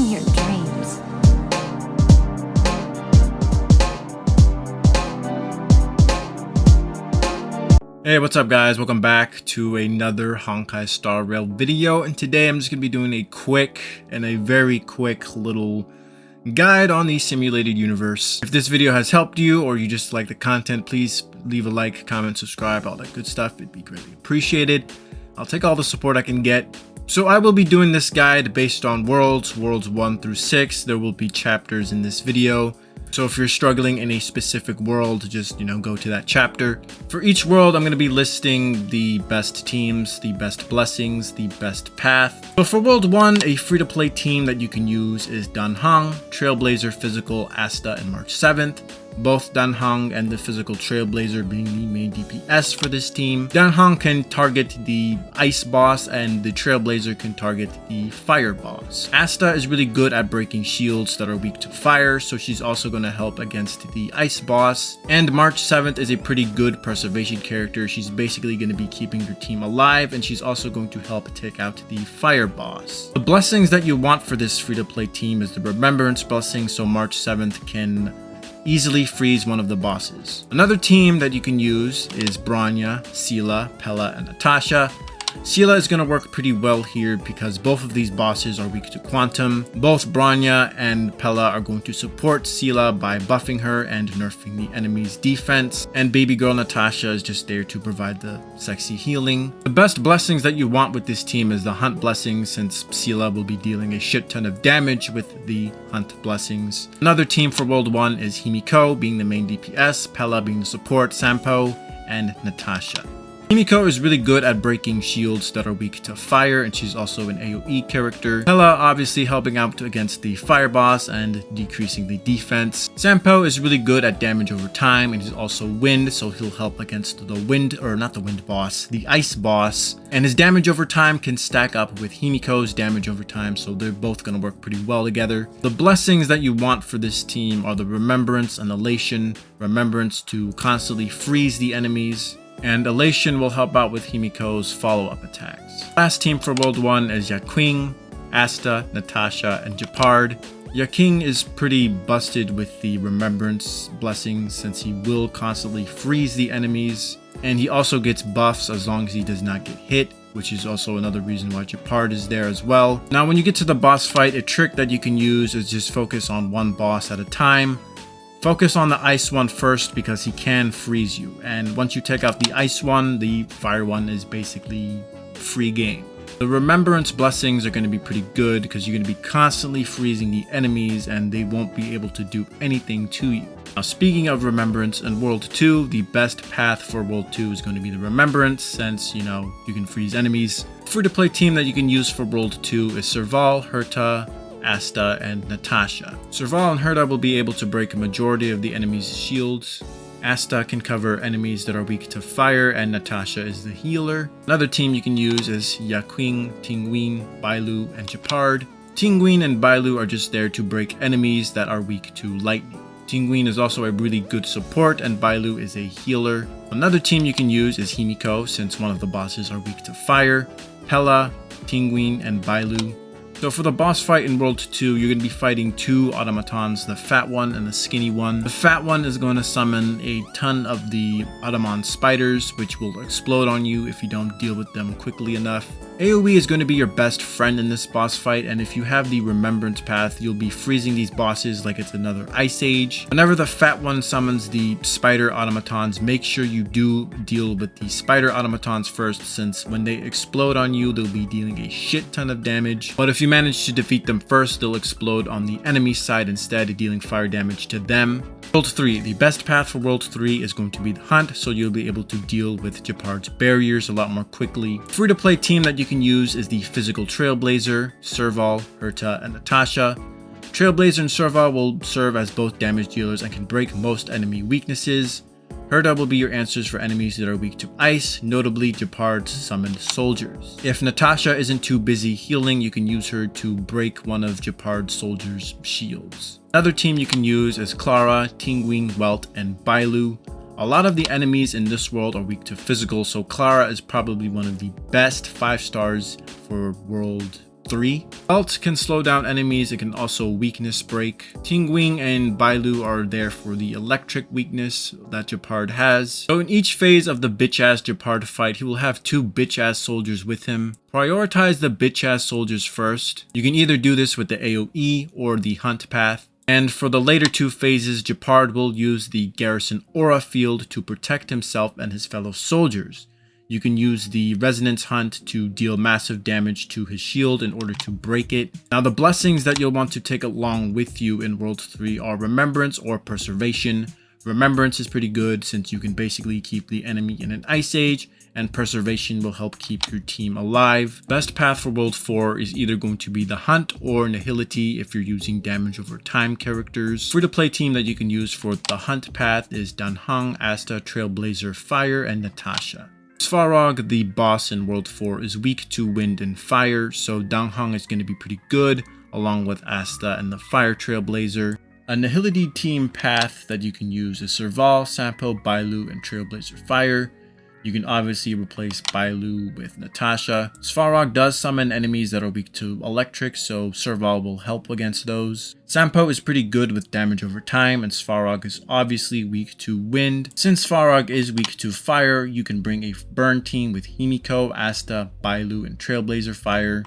your dreams. Hey, what's up guys? Welcome back to another Honkai Star Rail video, and today I'm just going to be doing a quick and a very quick little guide on the simulated universe. If this video has helped you or you just like the content, please leave a like, comment, subscribe, all that good stuff. It'd be greatly appreciated. I'll take all the support I can get. So I will be doing this guide based on worlds 1 through 6. There will be chapters in this video. So if you're struggling in a specific world, just, go to that chapter. For each world, I'm going to be listing the best teams, the best blessings, the best path. So for World 1, a free-to-play team that you can use is Danhang, Trailblazer, Physical, Asta, and March 7th. Both Danhang and the Physical Trailblazer being the main DPS for this team. Danhang can target the Ice boss and the Trailblazer can target the Fire boss. Asta is really good at breaking shields that are weak to fire, so she's also going to help against the Ice boss. And March 7th is a pretty good preservation character. She's basically going to be keeping your team alive, and she's also going to help take out the Fire boss. The blessings that you want for this free-to-play team is the Remembrance blessing, so March 7th can easily freeze one of the bosses. Another team that you can use is Bronya, Seela, Pella, and Natasha. Seela is going to work pretty well here because both of these bosses are weak to Quantum. Both Bronya and Pella are going to support Seela by buffing her and nerfing the enemy's defense. And baby girl Natasha is just there to provide the sexy healing. The best blessings that you want with this team is the Hunt blessings, since Seela will be dealing a shit ton of damage with the Hunt blessings. Another team for World 1 is Himiko being the main DPS, Pella being the support, Sampo, and Natasha. Himiko is really good at breaking shields that are weak to fire, and she's also an AoE character. Pella obviously helping out against the fire boss and decreasing the defense. Sampo is really good at damage over time, and he's also wind, so he'll help against the the ice boss. And his damage over time can stack up with Himiko's damage over time, so they're both going to work pretty well together. The blessings that you want for this team are the Remembrance and Elation. Remembrance to constantly freeze the enemies, and Elation will help out with Himiko's follow-up attacks. Last team for World 1 is Yaqing, Asta, Natasha, and Gepard. Yaqing is pretty busted with the Remembrance blessing, since he will constantly freeze the enemies, and he also gets buffs as long as he does not get hit, which is also another reason why Gepard is there as well. Now when you get to the boss fight, a trick that you can use is just focus on one boss at a time. Focus on the ice one first because he can freeze you, and once you take out the ice one, the fire one is basically free game. The Remembrance blessings are going to be pretty good because you're going to be constantly freezing the enemies and they won't be able to do anything to you. Now speaking of Remembrance, in World 2, the best path for World 2 is going to be the Remembrance, since, you can freeze enemies. Free-to-play team that you can use for World 2 is Serval, Herta, Asta, and Natasha. Serval and Herta will be able to break a majority of the enemy's shields. Asta can cover enemies that are weak to fire, and Natasha is the healer. Another team you can use is Yaqing, Tingween, Bailu, and Gepard. Tingween and Bailu are just there to break enemies that are weak to lightning. Tingween is also a really good support, and Bailu is a healer. Another team you can use is Himiko, since one of the bosses are weak to fire. Pella, Tingween, and Bailu. So for the boss fight in World 2, you're going to be fighting two automatons, the fat one and the skinny one. The fat one is going to summon a ton of the Automon spiders, which will explode on you if you don't deal with them quickly enough. AoE is going to be your best friend in this boss fight, and if you have the Remembrance path, you'll be freezing these bosses like it's another Ice Age. Whenever the fat one summons the spider automatons, make sure you do deal with the spider automatons first, since when they explode on you, they'll be dealing a shit ton of damage. But if you manage to defeat them first, they'll explode on the enemy side instead, dealing fire damage to them. World 3. The best path for World 3 is going to be the Hunt, so you'll be able to deal with Gepard's barriers a lot more quickly. Free-to-play team that you can use is the Physical Trailblazer, Serval, Herta, and Natasha. Trailblazer and Serval will serve as both damage dealers and can break most enemy weaknesses. Herta will be your answers for enemies that are weak to ice, notably Gepard's summoned soldiers. If Natasha isn't too busy healing, you can use her to break one of Gepard's soldiers' shields. Another team you can use is Clara, Tingween, Welt, and Bailu. A lot of the enemies in this world are weak to physical, so Clara is probably one of the best 5 stars for World 3. Belt can slow down enemies. It can also weakness break. Tingwing and Bailu are there for the electric weakness that Gepard has. So in each phase of the bitch-ass Gepard fight, he will have 2 bitch-ass soldiers with him. Prioritize the bitch-ass soldiers first. You can either do this with the AoE or the hunt path. And for the later 2 phases, Gepard will use the Garrison Aura Field to protect himself and his fellow soldiers. You can use the Resonance Hunt to deal massive damage to his shield in order to break it. Now the blessings that you'll want to take along with you in World 3 are Remembrance or Preservation. Remembrance is pretty good since you can basically keep the enemy in an Ice Age, and Preservation will help keep your team alive. Best path for World 4 is either going to be the Hunt or Nihility if you're using damage over time characters. Free-to-play team that you can use for the Hunt path is Danheng, Asta, Trailblazer, Fire, and Natasha. Svarog, the boss in World 4, is weak to wind and fire, so Danheng is going to be pretty good, along with Asta and the Fire Trailblazer. A Nihility team path that you can use is Serval, Sampo, Bailu, and Trailblazer Fire. You can obviously replace Bailu with Natasha. Svarog does summon enemies that are weak to electric, so Serval will help against those. Sampo is pretty good with damage over time, and Svarog is obviously weak to wind. Since Svarog is weak to fire, you can bring a burn team with Himiko, Asta, Bailu, and Trailblazer Fire.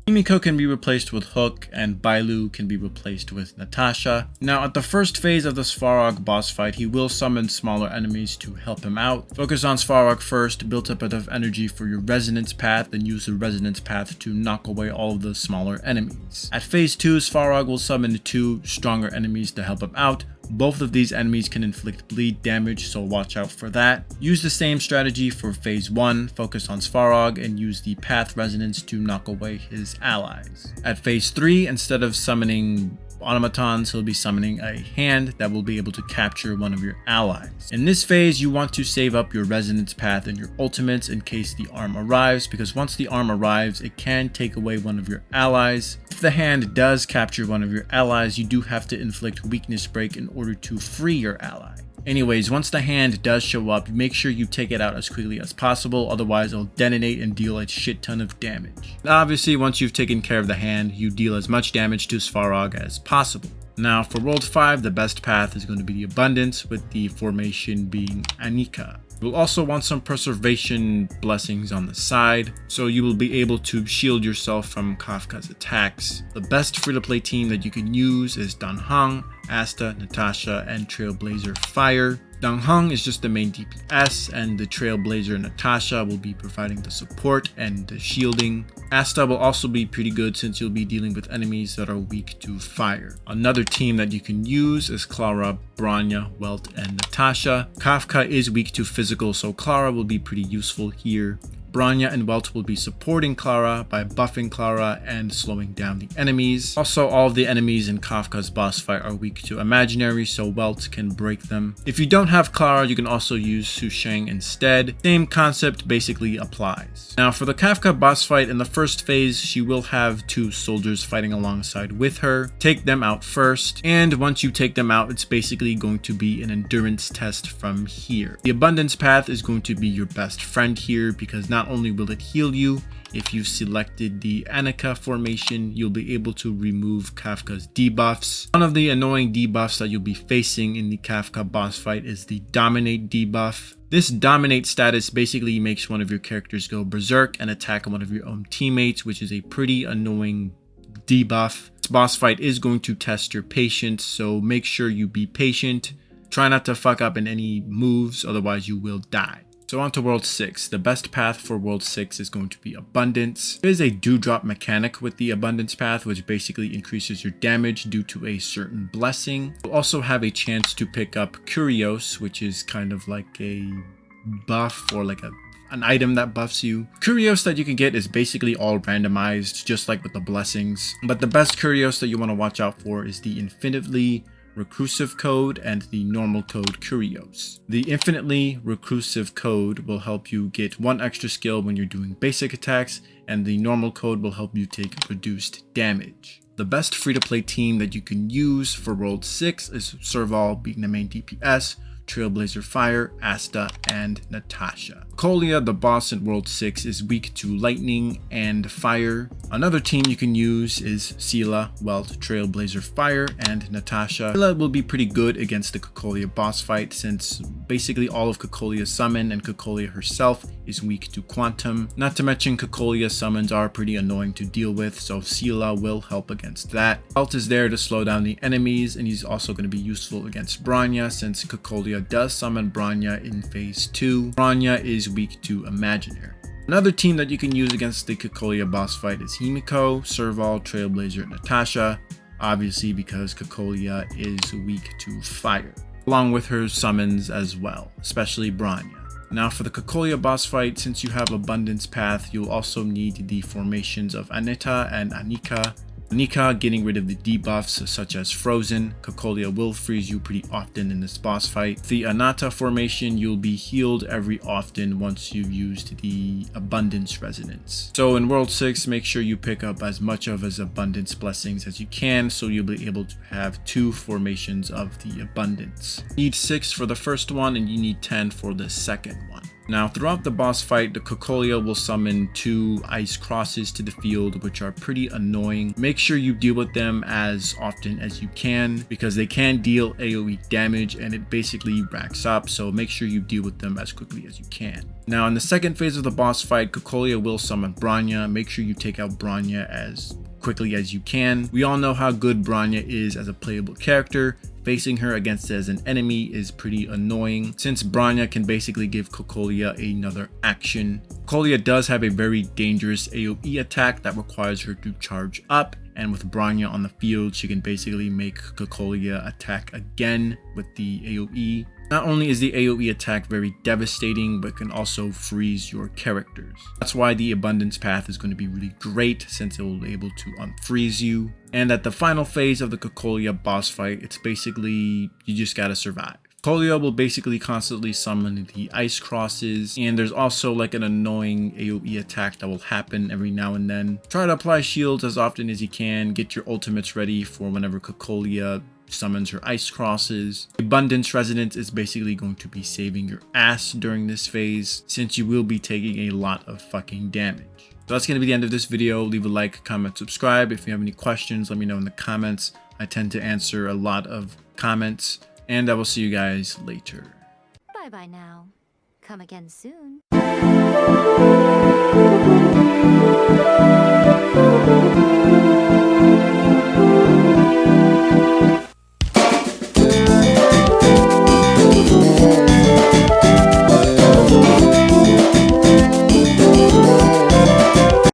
Himiko can be replaced with Hook, and Bailu can be replaced with Natasha. Now, at the first phase of the Svarog boss fight, he will summon smaller enemies to help him out. Focus on Svarog first, build up enough energy for your Resonance Path, then use the Resonance Path to knock away all of the smaller enemies. At phase 2, Svarog will summon 2 stronger enemies to help him out. Both of these enemies can inflict bleed damage, so watch out for that. Use the same strategy for phase 1, focus on Svarog and use the Path Resonance to knock away his allies. At phase 3, instead of summoning automatons, he'll be summoning a hand that will be able to capture one of your allies. In this phase, you want to save up your Resonance Path and your ultimates in case the arm arrives, because once the arm arrives, it can take away one of your allies. If the hand does capture one of your allies, you do have to inflict weakness break in order to free your ally. Anyways, once the hand does show up, make sure you take it out as quickly as possible, otherwise it'll detonate and deal a shit ton of damage. Obviously, once you've taken care of the hand, you deal as much damage to Svarog as possible. Now for World 5, the best path is going to be the Abundance, with the formation being Anika. You'll also want some preservation blessings on the side, so you will be able to shield yourself from Kafka's attacks. The best free-to-play team that you can use is Danheng, Asta, Natasha, and Trailblazer Fire. Danheng is just the main DPS, and the Trailblazer Natasha will be providing the support and the shielding. Asta will also be pretty good since you'll be dealing with enemies that are weak to fire. Another team that you can use is Clara, Bronya, Welt, and Natasha. Kafka is weak to physical, so Clara will be pretty useful here. Bronya and Welt will be supporting Clara by buffing Clara and slowing down the enemies. Also, all of the enemies in Kafka's boss fight are weak to imaginary, so Welt can break them. If you don't have Clara, you can also use Su Sheng instead. Same concept basically applies. Now for the Kafka boss fight, in the first phase, she will have 2 soldiers fighting alongside with her. Take them out first, and once you take them out, it's basically going to be an endurance test from here. The Abundance Path is going to be your best friend here, because not only will it heal you, if you've selected the Anika formation, you'll be able to remove Kafka's debuffs. One of the annoying debuffs that you'll be facing in the Kafka boss fight is the Dominate debuff. This Dominate status basically makes one of your characters go berserk and attack one of your own teammates, which is a pretty annoying debuff. This boss fight is going to test your patience, so make sure you be patient. Try not to fuck up in any moves, otherwise you will die. So on to World 6. The best path for World 6 is going to be Abundance. There is a dewdrop mechanic with the Abundance path, which basically increases your damage due to a certain blessing. You'll also have a chance to pick up Curios, which is kind of like a buff or like an item that buffs you. Curios that you can get is basically all randomized, just like with the blessings. But the best Curios that you want to watch out for is the Infinitely Reclusive Code and the Normal Code Curios. The Infinitely Reclusive Code will help you get 1 extra skill when you're doing basic attacks, and the Normal Code will help you take reduced damage. The best free-to-play team that you can use for World 6 is Serval being the main DPS, Trailblazer Fire, Asta, and Natasha. Cocolia, the boss in World 6, is weak to lightning and fire. Another team you can use is Sela, Welt, Trailblazer Fire, and Natasha. Sela will be pretty good against the Cocolia boss fight since basically all of Cocolia's summon and Cocolia herself is weak to Quantum. Not to mention Cocolia's summons are pretty annoying to deal with, so Sela will help against that. Welt is there to slow down the enemies, and he's also going to be useful against Bronya since Cocolia does summon Bronya in phase 2. Bronya is weak to Imaginary. Another team that you can use against the Cocolia boss fight is Himiko, Serval, Trailblazer, and Natasha, obviously because Cocolia is weak to fire, along with her summons as well, especially Bronya. Now for the Cocolia boss fight, since you have Abundance Path, you'll also need the formations of Anita and Anika. Anika getting rid of the debuffs such as Frozen. Cocolia will freeze you pretty often in this boss fight. The Anata formation, you'll be healed every often once you've used the Abundance Resonance. So in World 6, make sure you pick up as much of his Abundance Blessings as you can so you'll be able to have 2 formations of the Abundance. You need 6 for the first one and you need 10 for the second one. Now throughout the boss fight, the Cocolia will summon 2 ice crosses to the field, which are pretty annoying. Make sure you deal with them as often as you can because they can deal AoE damage and it basically racks up, so make sure you deal with them as quickly as you can. Now in the second phase of the boss fight, Cocolia will summon Bronya. Make sure you take out Bronya as quickly as you can. We all know how good Bronya is as a playable character. Facing her against as an enemy is pretty annoying since Bronya can basically give Cocolia another action. Cocolia does have a very dangerous AoE attack that requires her to charge up, and with Bronya on the field, she can basically make Cocolia attack again with the AoE. Not only is the AoE attack very devastating, but can also freeze your characters. That's why the Abundance Path is going to be really great since it will be able to unfreeze you. And at the final phase of the Cocolia boss fight, it's basically, you just gotta survive. Cocolia will basically constantly summon the ice crosses, and there's also like an annoying AoE attack that will happen every now and then. Try to apply shields as often as you can, get your ultimates ready for whenever Cocolia summons her ice crosses. Abundance Resonance is basically going to be saving your ass during this phase since you will be taking a lot of fucking damage. So that's going to be the end of this video. Leave a like, comment, subscribe. If you have any questions, let me know in the comments. I tend to answer a lot of comments, and I will see you guys later. Bye bye now. Come again soon.